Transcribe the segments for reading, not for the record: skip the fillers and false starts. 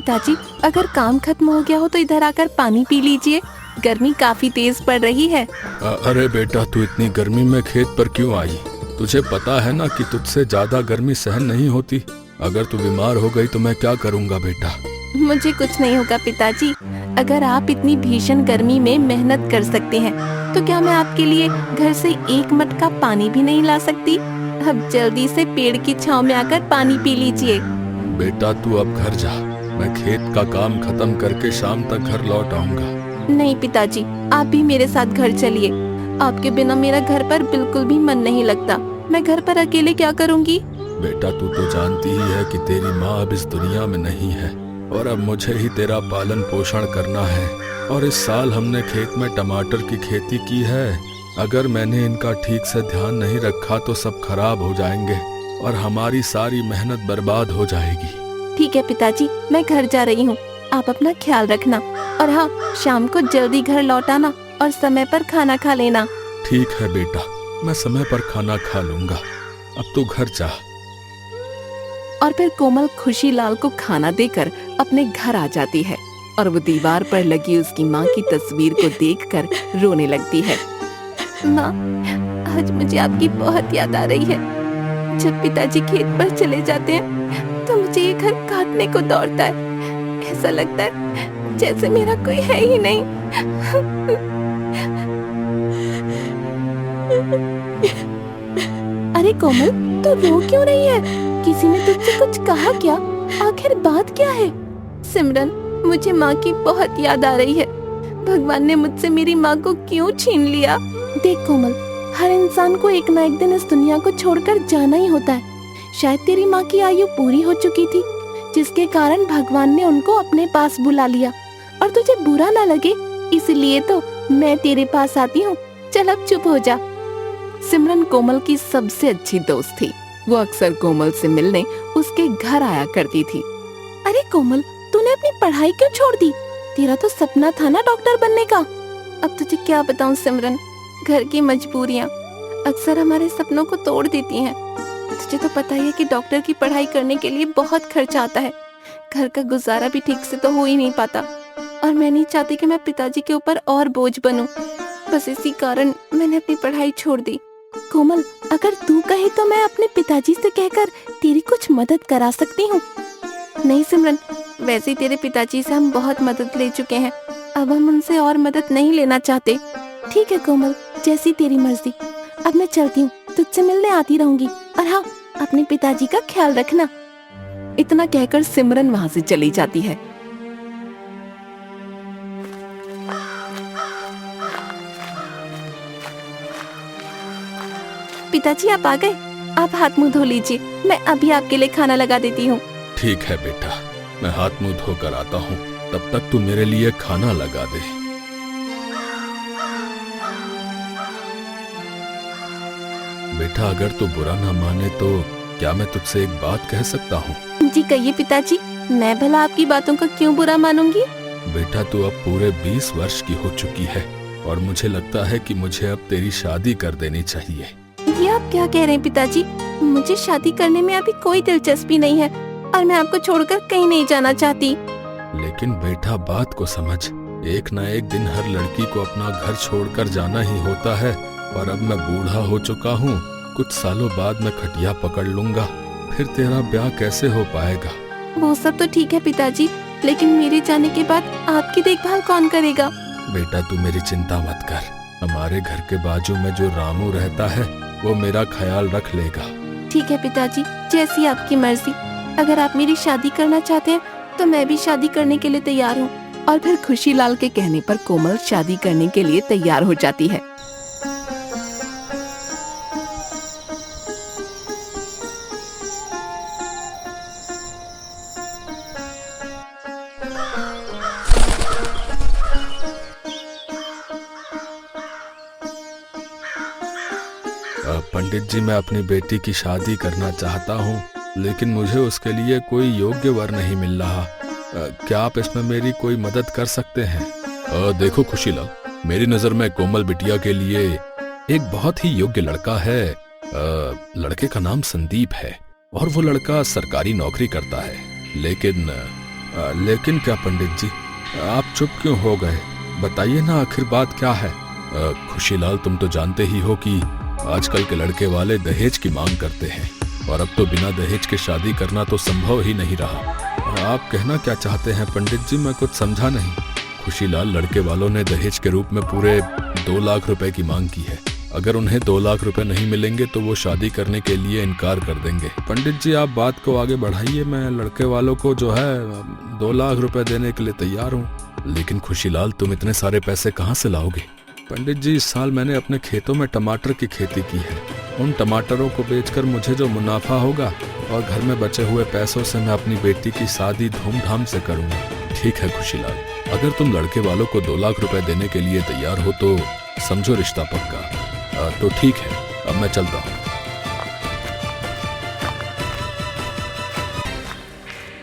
पिताजी, अगर काम खत्म हो गया हो तो इधर आकर पानी पी लीजिए, गर्मी काफी तेज पड़ रही है। अरे बेटा, तू इतनी गर्मी में खेत पर क्यों आई? तुझे पता है ना कि तुझसे ज्यादा गर्मी सहन नहीं होती। अगर तू बीमार हो गई तो मैं क्या करूँगा बेटा? मुझे कुछ नहीं होगा पिताजी। अगर आप इतनी भीषण गर्मी में मेहनत कर सकते हैं तो क्या मैं आपके लिए घर से एक मटका पानी भी नहीं ला सकती? अब जल्दी से पेड़ की छांव में आकर पानी पी लीजिए। बेटा तू अब घर जा, मैं खेत का काम खत्म करके शाम तक घर लौट आऊंगा। नहीं पिताजी, आप भी मेरे साथ घर चलिए। आपके बिना मेरा घर पर बिल्कुल भी मन नहीं लगता। मैं घर पर अकेले क्या करूँगी? बेटा तू तो जानती ही है कि तेरी माँ अब इस दुनिया में नहीं है और अब मुझे ही तेरा पालन पोषण करना है। और इस साल हमने खेत में टमाटर की खेती की है। अगर मैंने इनका ठीक से ध्यान नहीं रखा तो सब खराब हो जाएंगे और हमारी सारी मेहनत बर्बाद हो जाएगी। ठीक है पिताजी, मैं घर जा रही हूँ। आप अपना ख्याल रखना और हाँ, शाम को जल्दी घर लौट आना और समय पर खाना खा लेना। ठीक है बेटा, मैं समय पर खाना खा लूंगा। अब तू घर जा। और फिर कोमल खुशीलाल को खाना देकर अपने घर आ जाती है और वो दीवार पर लगी उसकी माँ की तस्वीर को देखकर रोने लगती है। माँ, आज मुझे आपकी बहुत याद आ रही है। जब पिताजी खेत पर चले जाते हैं तो मुझे ये घर काटने को दौड़ता है। ऐसा लगता है जैसे मेरा कोई है ही नहीं। अरे कोमल, तू रो क्यों रही है? किसी ने तुझसे कुछ कहा क्या? आखिर बात क्या है? सिमरन, मुझे माँ की बहुत याद आ रही है। भगवान ने मुझसे मेरी माँ को क्यों छीन लिया? देख कोमल, हर इंसान को एक ना एक दिन इस दुनिया को छोड़कर जाना ही होता है। शायद तेरी माँ की आयु पूरी हो चुकी थी, जिसके कारण भगवान ने उनको अपने पास बुला लिया। और तुझे बुरा ना लगे इसलिए तो मैं तेरे पास आती हूँ। चल अब चुप हो जा। सिमरन कोमल की सबसे अच्छी दोस्त थी। वो अक्सर कोमल से मिलने उसके घर आया करती थी। अरे कोमल, तूने अपनी पढ़ाई क्यों छोड़ दी? तेरा तो सपना था ना डॉक्टर बनने का। अब तुझे क्या बताऊं सिमरन, घर की मजबूरियां अक्सर हमारे सपनों को तोड़ देती हैं। तुझे तो पता ही है कि डॉक्टर की पढ़ाई करने के लिए बहुत खर्चा आता है। घर का गुजारा भी ठीक से तो हो ही नहीं पाता और मैं नहीं चाहती कि मैं पिताजी के ऊपर और बोझ बनूं। बस इसी कारण मैंने अपनी पढ़ाई छोड़ दी। कोमल, अगर तू कहे तो मैं अपने पिताजी से कहकर तेरी कुछ मदद करा सकती हूँ। नहीं सिमरन, वैसे ही तेरे पिताजी से हम बहुत मदद ले चुके हैं। अब हम उनसे और मदद नहीं लेना चाहते। ठीक है कोमल, जैसी तेरी मर्जी। अब मैं चलती हूँ, तुझसे मिलने आती रहूंगी। और हाँ, अपने पिताजी का ख्याल रखना। इतना कहकर सिमरन वहाँ से चली जाती है। पिताजी आप आ गए। आप हाथ मुंह धो लीजिए, मैं अभी आपके लिए खाना लगा देती हूँ। ठीक है बेटा, मैं हाथ मुंह धोकर आता हूँ। तब तक तू मेरे लिए खाना लगा दे। बेटा अगर तू बुरा ना माने तो क्या मैं तुझसे एक बात कह सकता हूँ? जी कहिए पिताजी, मैं भला आपकी बातों का क्यों बुरा मानूंगी? बेटा तू अब पूरे 20 वर्ष की हो चुकी है और मुझे लगता है कि मुझे अब तेरी शादी कर देनी चाहिए। ये आप क्या कह रहे हैं पिताजी? मुझे शादी करने में अभी कोई दिलचस्पी नहीं है और मैं आपको छोड़कर कहीं नहीं जाना चाहती। लेकिन बेटा बात को समझ, एक ना एक दिन हर लड़की को अपना घर छोड़कर जाना ही होता है। और अब मैं बूढ़ा हो चुका हूँ, कुछ सालों बाद मैं खटिया पकड़ लूंगा, फिर तेरा ब्याह कैसे हो पाएगा? वो सब तो ठीक है पिताजी, लेकिन मेरे जाने के बाद आपकी देखभाल कौन करेगा? बेटा तू मेरी चिंता मत कर, हमारे घर के बाजू में जो रामू रहता है वो मेरा ख्याल रख लेगा। ठीक है पिताजी, जैसी आपकी मर्जी। अगर आप मेरी शादी करना चाहते हैं तो मैं भी शादी करने के लिए तैयार हूँ। और फिर खुशीलाल के कहने पर कोमल शादी करने के लिए तैयार हो जाती है। पंडित जी, मैं अपनी बेटी की शादी करना चाहता हूँ, लेकिन मुझे उसके लिए कोई योग्य वर नहीं मिल रहा। क्या आप इसमें मेरी कोई मदद कर सकते हैं? देखो खुशीलाल, मेरी नजर में कोमल बिटिया के लिए एक बहुत ही योग्य लड़का है। लड़के का नाम संदीप है और वो लड़का सरकारी नौकरी करता है, लेकिन लेकिन क्या पंडित जी, आप चुप क्यों हो गए? बताइए ना, आखिर बात क्या है? खुशीलाल, तुम तो जानते ही हो कि आजकल के लड़के वाले दहेज की मांग करते हैं और अब तो बिना दहेज के शादी करना तो संभव ही नहीं रहा। आप कहना क्या चाहते हैं पंडित जी? मैं कुछ समझा नहीं। खुशीलाल, लड़के वालों ने दहेज के रूप में पूरे 2 लाख रुपए की मांग की है। अगर उन्हें 2 लाख रुपए नहीं मिलेंगे तो वो शादी करने के लिए इनकार कर देंगे। पंडित जी, आप बात को आगे बढ़ाइए। मैं लड़के वालों को जो है 2 लाख रुपए देने के लिए तैयार हूँ। लेकिन खुशीलाल, तुम इतने सारे पैसे कहाँ से लाओगे? पंडित जी, इस साल मैंने अपने खेतों में टमाटर की खेती की है। उन टमाटरों को बेचकर मुझे जो मुनाफा होगा और घर में बचे हुए पैसों से मैं अपनी बेटी की शादी धूमधाम से करूंगा। ठीक है खुशीलाल, अगर तुम लड़के वालों को 2 लाख रुपए देने के लिए तैयार हो तो समझो रिश्ता पक्का। तो ठीक है, अब मैं चलता हूँ।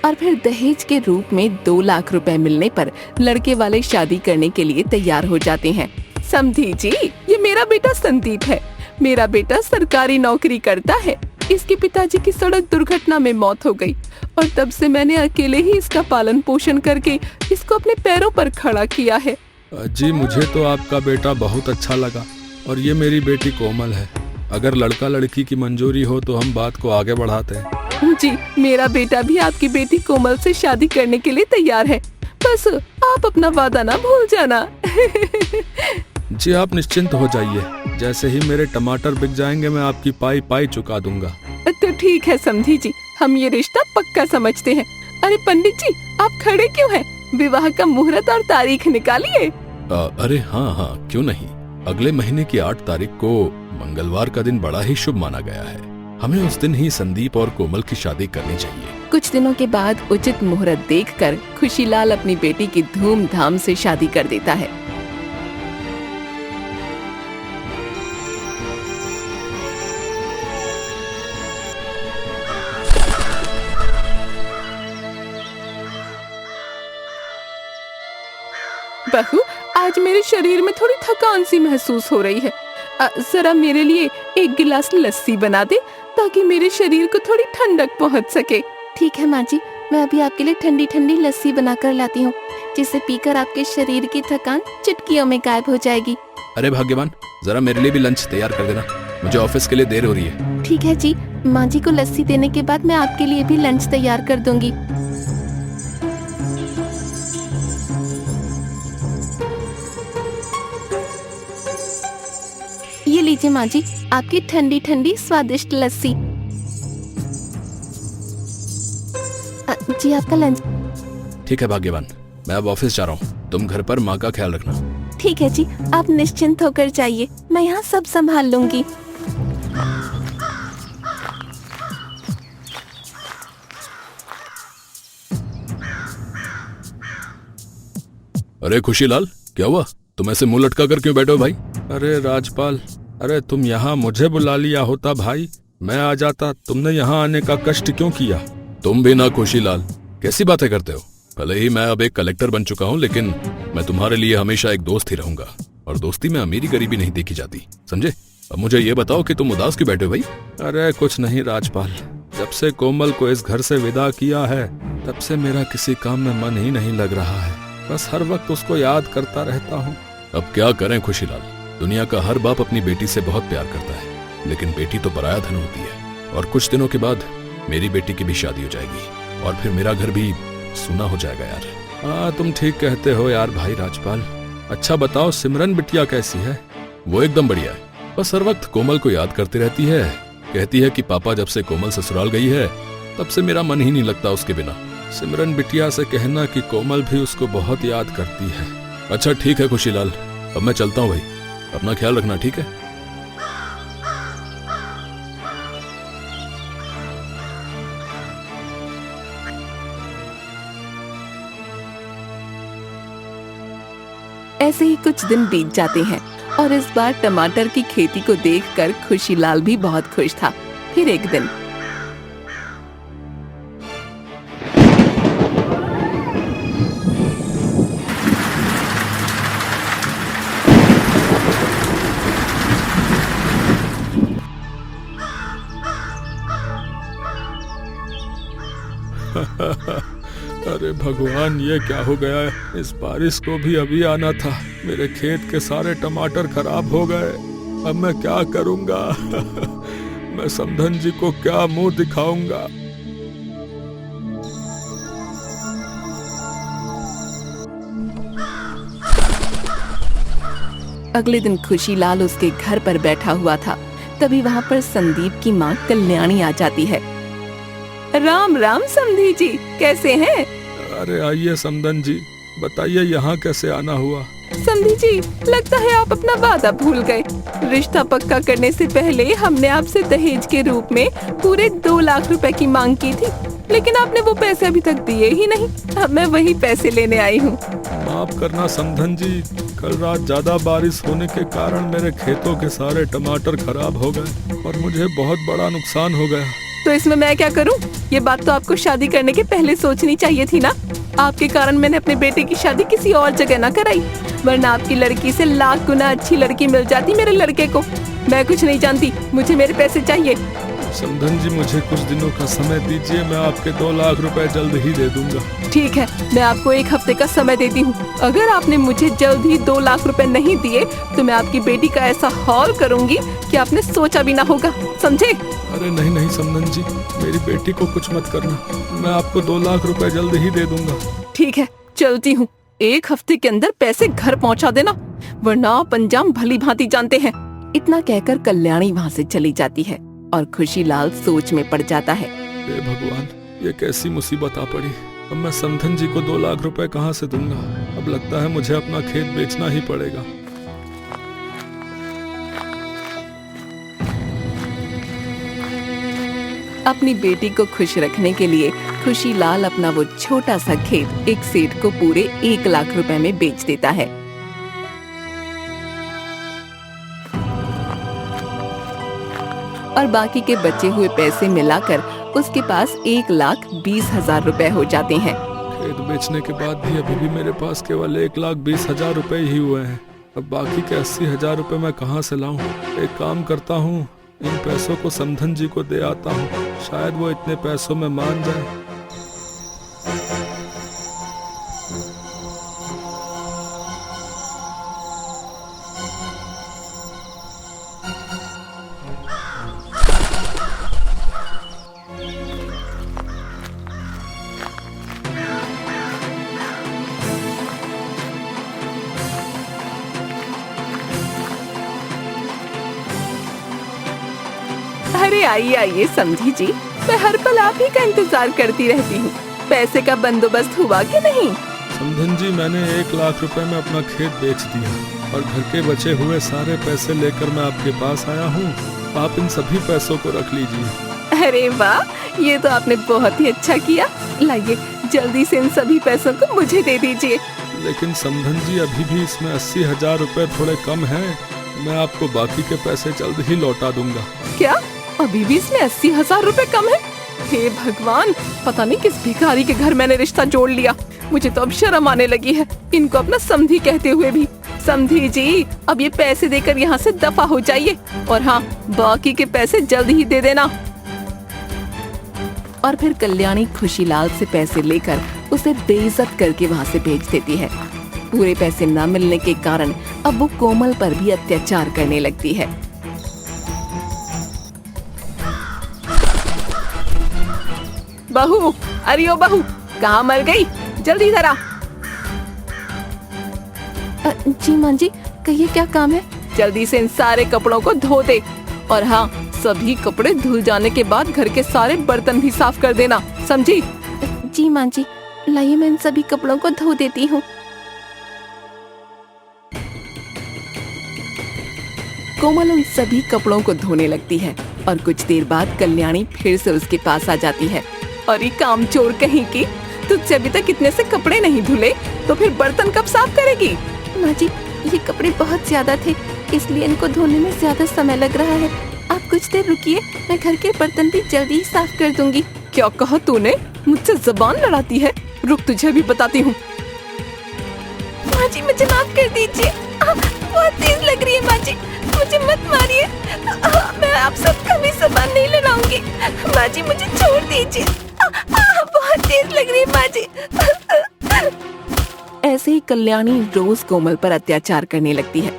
और फिर दहेज के रूप में 2 लाख रुपए मिलने पर लड़के वाले शादी करने के लिए तैयार हो जाते हैं। समधी जी, ये मेरा बेटा संदीप है। मेरा बेटा सरकारी नौकरी करता है। इसके पिताजी की सड़क दुर्घटना में मौत हो गई और तब से मैंने अकेले ही इसका पालन पोषण करके इसको अपने पैरों पर खड़ा किया है। जी, मुझे तो आपका बेटा बहुत अच्छा लगा और ये मेरी बेटी कोमल है। अगर लड़का लड़की की मंजूरी हो तो हम बात को आगे बढ़ाते हैं। जी, मेरा बेटा भी आपकी बेटी कोमल से शादी करने के लिए तैयार है। बस आप अपना वादा ना भूल जाना। जी, आप निश्चिंत हो जाइए। जैसे ही मेरे टमाटर बिक जाएंगे मैं आपकी पाई पाई चुका दूंगा। तो ठीक है समधी जी, हम ये रिश्ता पक्का समझते हैं। अरे पंडित जी, आप खड़े क्यों हैं? विवाह का मुहूर्त और तारीख निकालिए। अरे हाँ, क्यों नहीं। अगले महीने की 8 तारीख को मंगलवार का दिन बड़ा ही शुभ माना गया है। हमें उस दिन ही संदीप और कोमल की शादी करनी चाहिए। कुछ दिनों के बाद उचित मुहूर्त देखकर खुशीलाल अपनी बेटी की धूमधाम से शादी कर देता है। बहू, आज मेरे शरीर में थोड़ी थकान सी महसूस हो रही है। जरा मेरे लिए 1 गिलास लस्सी बना दे ताकि मेरे शरीर को थोड़ी ठंडक पहुंच सके। ठीक है माँ जी, मैं अभी आपके लिए ठंडी ठंडी लस्सी बनाकर लाती हूँ, जिसे पीकर आपके शरीर की थकान चुटकियों में गायब हो जाएगी। अरे भाग्यवान, जरा मेरे लिए भी लंच तैयार कर देना, मुझे ऑफिस के लिए देर हो रही है। ठीक है जी, माँ जी को लस्सी देने के बाद मैं आपके लिए भी लंच तैयार कर दूंगी। ये लीजिए माँ जी, आपकी ठंडी ठंडी स्वादिष्ट लस्सी। जी, आपका लंच। ठीक है भाग्यवान, मैं अब ऑफिस जा रहा हूँ। तुम घर पर माँ का ख्याल रखना। ठीक है जी, आप निश्चिंत होकर जाइए, मैं यहाँ सब संभाल लूंगी। अरे खुशीलाल, क्या हुआ? तुम ऐसे मुंह लटका कर क्यों बैठे हो भाई? अरे राजपाल, अरे तुम यहाँ मुझे बुला लिया होता भाई, मैं आ जाता। तुमने यहाँ आने का कष्ट क्यों किया? तुम भी ना खुशीलाल, कैसी बातें करते हो? भले ही मैं अब एक कलेक्टर बन चुका हूँ, लेकिन मैं तुम्हारे लिए हमेशा एक दोस्त ही रहूंगा और दोस्ती में अमीरी गरीबी नहीं देखी जाती, समझे? अब मुझे ये बताओ कि तुम उदास क्यों बैठे हो भाई? अरे कुछ नहीं राजपाल, जब से कोमल को इस घर से विदा किया है तब से मेरा किसी काम में मन ही नहीं लग रहा है। बस हर वक्त उसको याद करता रहता हूँ। अब क्या करें खुशीलाल, दुनिया का हर बाप अपनी बेटी से बहुत प्यार करता है, लेकिन बेटी तो पराया धन होती है। और कुछ दिनों के बाद मेरी बेटी की भी शादी हो जाएगी और फिर मेरा घर भी सूना हो जाएगा यार। हाँ, तुम ठीक कहते हो यार भाई राजपाल। अच्छा बताओ, सिमरन बिटिया कैसी है? वो एकदम बढ़िया है, बस हर वक्त कोमल को याद करती रहती है। कहती है कि पापा जब से कोमल ससुराल गई है तब से मेरा मन ही नहीं लगता उसके बिना। सिमरन बिटिया से कहना कि कोमल भी उसको बहुत याद करती है। अच्छा ठीक है खुशीलाल, अब मैं चलता हूँ भाई, अपना ख्याल रखना, ठीक है? ऐसे ही कुछ दिन बीत जाते हैं और इस बार टमाटर की खेती को देखकर खुशीलाल भी बहुत खुश था। फिर एक दिन अरे भगवान, ये क्या हो गया है? इस बारिश को भी अभी आना था। मेरे खेत के सारे टमाटर खराब हो गए। अब मैं क्या करूंगा? मैं समधन जी को क्या मुंह दिखाऊंगा? अगले दिन खुशीलाल उसके घर पर बैठा हुआ था। तभी वहाँ पर संदीप की माँ कल्याणी आ जाती है। राम राम समधी जी, कैसे हैं? अरे आइए समधन जी, बताइए यहाँ कैसे आना हुआ? समधी जी, लगता है आप अपना वादा भूल गए। रिश्ता पक्का करने से पहले हमने आपसे दहेज के रूप में पूरे 2 लाख रुपए की मांग की थी, लेकिन आपने वो पैसे अभी तक दिए ही नहीं। अब मैं वही पैसे लेने आई हूँ। माफ करना समधन जी, कल रात ज्यादा बारिश होने के कारण मेरे खेतों के सारे टमाटर खराब हो गए और मुझे बहुत बड़ा नुकसान हो गया। तो इसमें मैं क्या करूं? ये बात तो आपको शादी करने के पहले सोचनी चाहिए थी ना। आपके कारण मैंने अपने बेटे की शादी किसी और जगह ना कराई, वरना आपकी लड़की से लाख गुना अच्छी लड़की मिल जाती मेरे लड़के को। मैं कुछ नहीं जानती, मुझे मेरे पैसे चाहिए। समधन जी, मुझे कुछ दिनों का समय दीजिए, मैं आपके 2 लाख रुपए जल्द ही दे दूंगा। ठीक है, मैं आपको 1 हफ्ते का समय देती हूँ। अगर आपने मुझे जल्द ही 2 लाख रुपए नहीं दिए तो मैं आपकी बेटी का ऐसा हौल करूँगी कि आपने सोचा भी ना होगा, समझे? अरे नहीं नहीं समधन जी, मेरी बेटी को कुछ मत करना, मैं आपको 2 लाख रुपए जल्द ही दे दूंगा। ठीक है, चलती हूँ। 1 हफ्ते के अंदर पैसे घर पहुँचा देना, वरना आप अंजाम भली भांति जानते हैं। इतना कहकर कल्याणी वहाँ से चली जाती है और खुशीलाल सोच में पड़ जाता है। हे भगवान, ये कैसी मुसीबत आ पड़ी। अब मैं समधन जी को 2 लाख रुपए कहाँ से दूंगा? अब लगता है मुझे अपना खेत बेचना ही पड़ेगा। अपनी बेटी को खुश रखने के लिए खुशीलाल अपना वो छोटा सा खेत एक सेठ को पूरे 1 लाख रुपए में बेच देता है। और बाकी के बचे हुए पैसे मिलाकर उसके पास 1,20,000 रुपए हो जाते हैं। खेत बेचने के बाद भी अभी भी मेरे पास केवल 1,20,000 रुपए ही हुए हैं। अब बाकी के 80,000 रुपए मैं कहाँ से लाऊं? एक काम करता हूँ, इन पैसों को समधन जी को दे आता हूँ, शायद वो इतने पैसों में मान जाए। अरे आइए आइए समधी जी, मैं हर पल आप ही का इंतजार करती रहती हूँ। पैसे का बंदोबस्त हुआ कि नहीं? समधन जी, मैंने 1 लाख रुपए में अपना खेत बेच दिया और घर के बचे हुए सारे पैसे लेकर मैं आपके पास आया हूँ। आप इन सभी पैसों को रख लीजिए। अरे वाह, ये तो आपने बहुत ही अच्छा किया। लाइए, जल्दी से इन सभी पैसों को मुझे दे दीजिए। लेकिन समधन जी, अभी भी इसमें 80,000 रुपए थोड़े कम हैं। मैं आपको बाकी के पैसे जल्द ही लौटा दूंगा। क्या अभी भी इसमें 80,000 रुपए कम है? हे भगवान, पता नहीं किस भिखारी के घर मैंने रिश्ता जोड़ लिया। मुझे तो अब शर्म आने लगी है इनको अपना समधी कहते हुए भी। समधी जी, अब ये पैसे देकर यहाँ से दफा हो जाइए, और हाँ, बाकी के पैसे जल्द ही दे देना। और फिर कल्याणी खुशीलाल से पैसे लेकर उसे बेइज्जत करके वहाँ से भेज देती है। पूरे पैसे न मिलने के कारण अब वो कोमल पर भी अत्याचार करने लगती है। बहू, अरे ओ बहू, कहाँ मर गई? जल्दी इधर आ। जी माँ जी, कहिए क्या काम है? जल्दी से इन सारे कपड़ों को धो दे, और हाँ, सभी कपड़े धुल जाने के बाद घर के सारे बर्तन भी साफ कर देना, समझी? जी माँ जी, लाइए मैं इन सभी कपड़ों को धो देती हूँ। कोमल उन सभी कपड़ों को धोने लगती है और कुछ देर बाद कल्याणी फिर से उसके पास आ जाती है। और ये कामचोर कहीं की, तुझसे अभी तक इतने से कपड़े नहीं धुले, तो फिर बर्तन कब साफ करेगी? माँ जी, ये कपड़े बहुत ज्यादा थे, इसलिए इनको धोने में ज्यादा समय लग रहा है। आप कुछ देर रुकिए, मैं घर के बर्तन भी जल्दी ही साफ कर दूंगी। क्या कहा तूने? मुझसे जबान लड़ाती है? रुक, तुझे भी बताती हूँ। माँ जी, मुझे माफ कर दीजिए, बहुत तेज लग रही है। माँ जी, मुझे मत मारिए, मैं आप सब कभी जबान नहीं लड़ाऊंगी। माँ जी, मुझे छोड़ दीजिए, बहुत तेज लग रही है माँ जी। ऐसे ही कल्याणी रोज कोमल पर अत्याचार करने लगती है।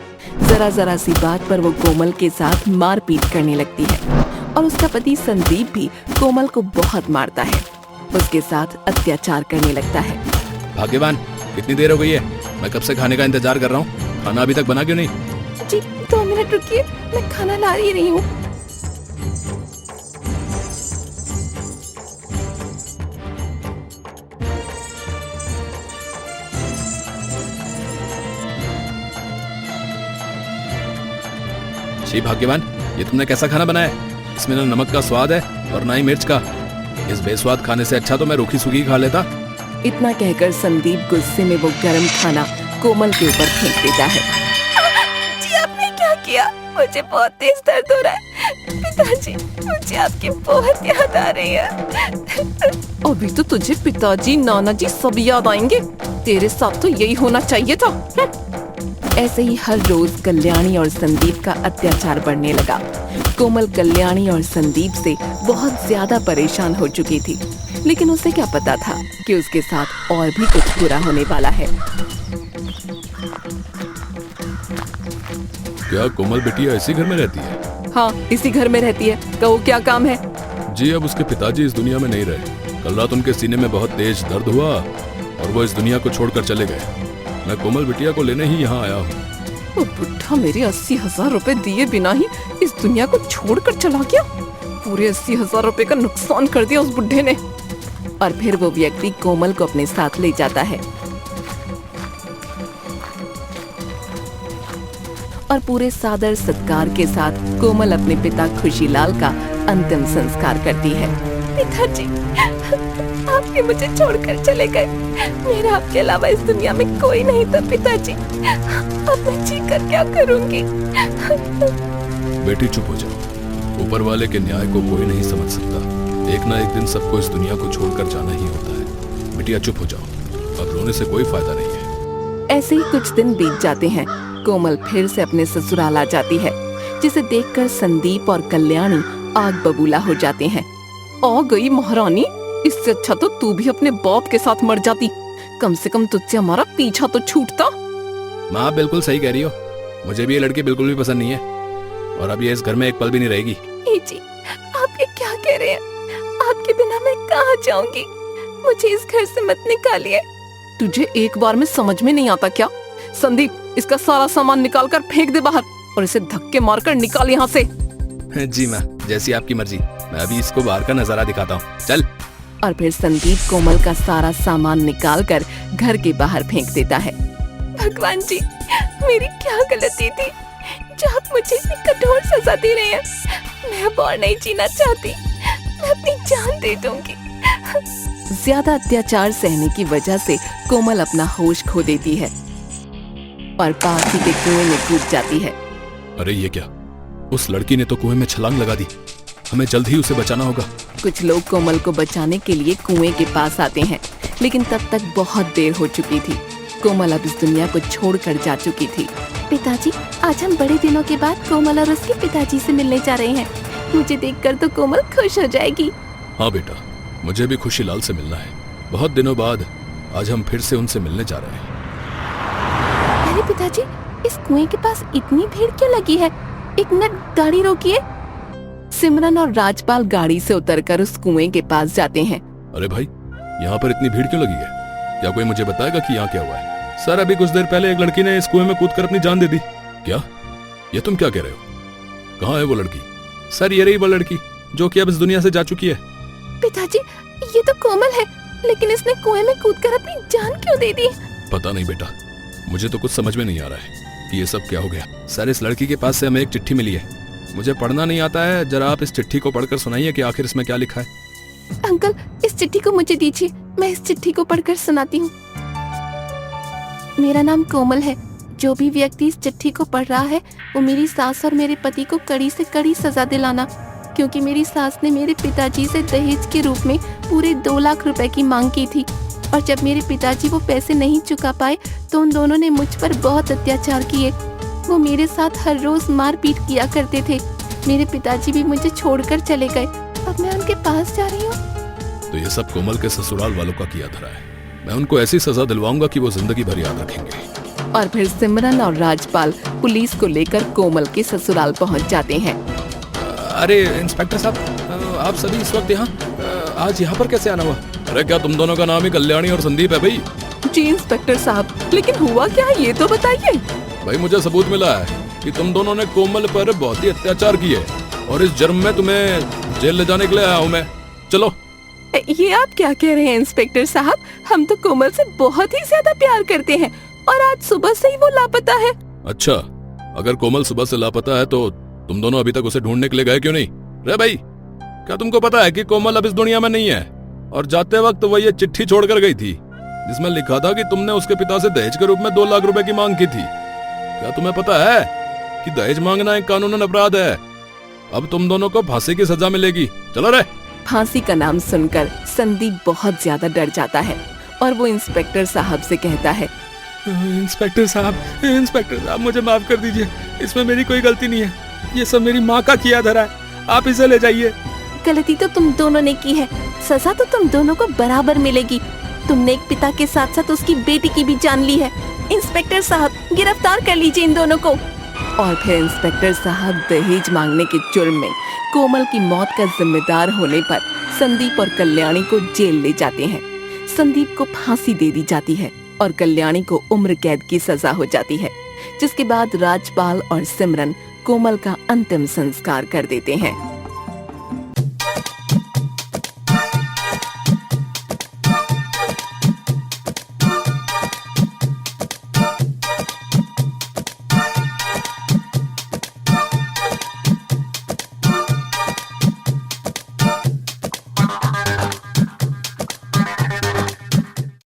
जरा जरा सी बात पर वो कोमल के साथ मारपीट करने लगती है और उसका पति संदीप भी कोमल को बहुत मारता है, उसके साथ अत्याचार करने लगता है। भाग्यवान, कितनी देर हो गई है? मैं कब से खाने का इंतजार कर रहा हूँ। खाना अभी तक बना क्यों नहीं? जी 2 मिनट रुकिए, मैं खाना ला ही रही हूँ। शी भाग्यवान, ये तुमने कैसा खाना बनाया है? इसमें ना नमक का स्वाद है और ना ही मिर्च का। इस बेस्वाद खाने से अच्छा तो मैं रूखी सूखी खा लेता। इतना कहकर संदीप गुस्से में वो गरम खाना कोमल के ऊपर फेंक देता है। जी आपने क्या किया? मुझे बहुत तेज दर्द हो रहा है। पिताजी, मुझे आपकी बहुत याद आ रही है। अभी तो तुझे पिताजी, नाना जी सब याद आएंगे। तेरे साथ तो यही होना चाहिए था। ऐसे ही हर रोज कल्याणी और संदीप का अत्याचार बढ़ने लगा। कोमल कल्याणी और संदीप से बहुत ज्यादा परेशान हो चुकी थी, लेकिन उसे क्या पता था कि उसके साथ और भी कुछ बुरा होने वाला है। क्या कोमल बिटिया इसी घर में रहती है? हाँ, इसी घर में रहती है। कहो क्या काम है? जी, अब उसके पिताजी इस दुनिया में नहीं रहे। कल रात उनके सीने में बहुत तेज दर्द हुआ और वो इस दुनिया को छोड़कर चले गए। मैं कोमल बिटिया को लेने ही यहाँ आया हूँ। वो बुढ़ा मेरे 80,000 रुपए दिए बिना ही इस दुनिया को छोड़कर चला गया। पूरे 80,000 रुपए का नुकसान कर दिया उस बुढ़े ने। और फिर वो व्यक्ति कोमल को अपने साथ ले जाता है और पूरे सादर सत्कार के साथ कोमल अपने पिता खुशीलाल का अंतिम संस्कार करती है। पिताजी, आपने मुझे छोड़कर चले गए। मेरा आपके अलावा इस दुनिया में कोई नहीं था पिताजी। अब मैं जी कर क्या करूंगी? बेटी चुप हो जाओ। ऊपर वाले के न्याय को कोई नहीं समझ सकता। एक ना एक दिन सबको इस दुनिया को छोड़कर जाना ही होता है। बिटिया चुप हो जाओ, अब रोने से कोई फायदा नहीं है। ऐसे ही कुछ दिन बीत जाते हैं। कोमल फिर से अपने ससुराल आ जाती है, जिसे देखकर संदीप और कल्याणी आग बबूला हो जाते हैं। आ गई महारानी, इससे अच्छा तो तू भी अपने बाप के साथ मर जाती। कम से कम तुझसे हमारा पीछा तो छूटता। माँ बिल्कुल सही कह रही हो। मुझे भी ये लड़की बिल्कुल भी पसंद नहीं है और अब ये इस घर में एक पल भी नहीं रहेगी। जी, आप ये क्या कह रहे हैं? आपके बिना मैं कहाँ जाऊंगी? मुझे इस घर से मत निकालिए। तुझे एक बार में समझ में नहीं आता क्या? संदीप, इसका सारा सामान निकाल कर फेंक दे बाहर और इसे धक्के मारकर निकाल यहाँ से। जी माँ, जैसी आपकी मर्जी। मैं अभी इसको बाहर का नजारा दिखाता हूँ। चल। और फिर संदीप कोमल का सारा सामान निकालकर घर के बाहर फेंक देता है। भगवान जी, मेरी क्या गलती थी जो आप मुझे इतनी कठोर सजा दे रहे हैं? मैं अब और नहीं जीना चाहती। मैं अपनी जान दे दूंगी। ज्यादा अत्याचार सहने की वजह से कोमल अपना होश खो देती है और पास ही के कुएं में कूद जाती है। अरे ये क्या? उस लड़की ने तो कुएं में छलांग लगा दी। हमें जल्द ही उसे बचाना होगा। कुछ लोग कोमल को बचाने के लिए कुएं के पास आते हैं, लेकिन तब तक बहुत देर हो चुकी थी। कोमल अब इस दुनिया को छोड़कर जा चुकी थी। पिताजी, आज हम बड़े दिनों के बाद कोमल और उसके पिताजी से मिलने जा रहे हैं। मुझे देखकर तो कोमल खुश हो जाएगी। हाँ बेटा, मुझे भी खुशीलाल से मिलना है। बहुत दिनों बाद आज हम फिर से उनसे मिलने जा रहे हैं। अरे पिताजी, इस कुएं के पास इतनी भीड़ क्यों लगी है? एक मिनट, गाड़ी रोकिए। सिमरन और राजपाल गाड़ी से उतरकर उस कुएं के पास जाते हैं। अरे भाई, यहाँ पर इतनी भीड़ क्यों लगी है? क्या कोई मुझे बताएगा कि यहाँ क्या हुआ है? सर, अभी कुछ देर पहले एक लड़की ने इस कुएं में कूदकर अपनी जान दे दी। क्या? ये तुम क्या कह रहे हो? कहाँ है वो लड़की? सर, ये रही वो लड़की जो कि अब इस दुनिया से जा चुकी है। पिताजी, ये तो कोमल है, लेकिन इसने कुएं में कूदकर अपनी जान क्यों दे दी? पता नहीं बेटा, मुझे तो कुछ समझ में नहीं आ रहा है कि ये सब क्या हो गया। सर, इस लड़की के पास से हमें एक चिट्ठी मिली है। मुझे पढ़ना नहीं आता है। जरा आप इस चिट्ठी को पढ़कर सुनाइए कि आखिर इसमें क्या लिखा है। अंकल, इस चिट्ठी को मुझे दीजिए, मैं इस चिट्ठी को पढ़कर सुनाती हूँ। मेरा नाम कोमल है। जो भी व्यक्ति इस चिट्ठी को पढ़ रहा है, वो मेरी सास और मेरे पति को कड़ी से कड़ी सजा दिलाना, क्योंकि मेरी सास ने मेरे पिताजी से दहेज के रूप में पूरे 2 लाख रुपए की मांग की थी, और जब मेरे पिताजी वो पैसे नहीं चुका पाए तो उन दोनों ने मुझ पर बहुत अत्याचार किए। वो मेरे साथ हर रोज मारपीट किया करते थे। मेरे पिताजी भी मुझे छोड़कर चले गए। अब मैं उनके पास जा रही हूँ। तो ये सब कोमल के ससुराल वालों का किया धरा है। मैं उनको ऐसी सजा दिलवाऊंगा कि वो जिंदगी भर याद रखेंगे। और फिर सिमरन और राजपाल पुलिस को लेकर कोमल के ससुराल पहुंच जाते हैं। अरे इंस्पेक्टर साहब, आप सभी इस वक्त आज यहाँ पर कैसे आना हुआ? अरे क्या तुम दोनों का नाम ही कल्याणी और संदीप है भाई? जी इंस्पेक्टर साहब, लेकिन हुआ क्या है ये तो बताइए। भाई मुझे सबूत मिला है कि तुम दोनों ने कोमल पर बहुत ही अत्याचार किए और इस जुर्म में तुम्हें जेल ले जाने के लिए आया हूँ मैं। चलो। ये आप क्या कह रहे हैं इंस्पेक्टर साहब? हम तो कोमल से बहुत ही ज्यादा प्यार करते हैं और आज सुबह से ही वो लापता है। अच्छा, अगर कोमल सुबह से लापता है तो तुम दोनों अभी तक उसे ढूंढने के लिए गए क्यों नहीं? रे भाई, क्या तुमको पता है कि कोमल अब इस दुनिया में नहीं है? और जाते वक्त वो ये चिट्ठी छोड़कर गई थी जिसमें लिखा था कि तुमने उसके पिता से दहेज के रूप में 2 लाख रुपए की मांग की थी। क्या तुम्हें पता है कि दहेज मांगना एक कानूनन अपराध है? अब तुम दोनों को फांसी की सजा मिलेगी। चलो रे। फांसी का नाम सुनकर संदीप बहुत ज्यादा डर जाता है और वो इंस्पेक्टर साहब से कहता है, इंस्पेक्टर साहब मुझे माफ कर दीजिए, इसमें मेरी कोई गलती नहीं है। ये सब मेरी माँ का किया धरा है, आप इसे ले जाइए। गलती तो तुम दोनों ने की है, सजा तो तुम दोनों को बराबर मिलेगी। तुमने एक पिता के साथ साथ उसकी बेटी की भी जान ली है। इंस्पेक्टर साहब, गिरफ्तार कर लीजिए इन दोनों को। और फिर इंस्पेक्टर साहब दहेज मांगने के जुर्म में कोमल की मौत का जिम्मेदार होने पर संदीप और कल्याणी को जेल ले जाते हैं। संदीप को फांसी दे दी जाती है और कल्याणी को उम्र कैद की सजा हो जाती है, जिसके बाद राजपाल और सिमरन कोमल का अंतिम संस्कार कर देते हैं।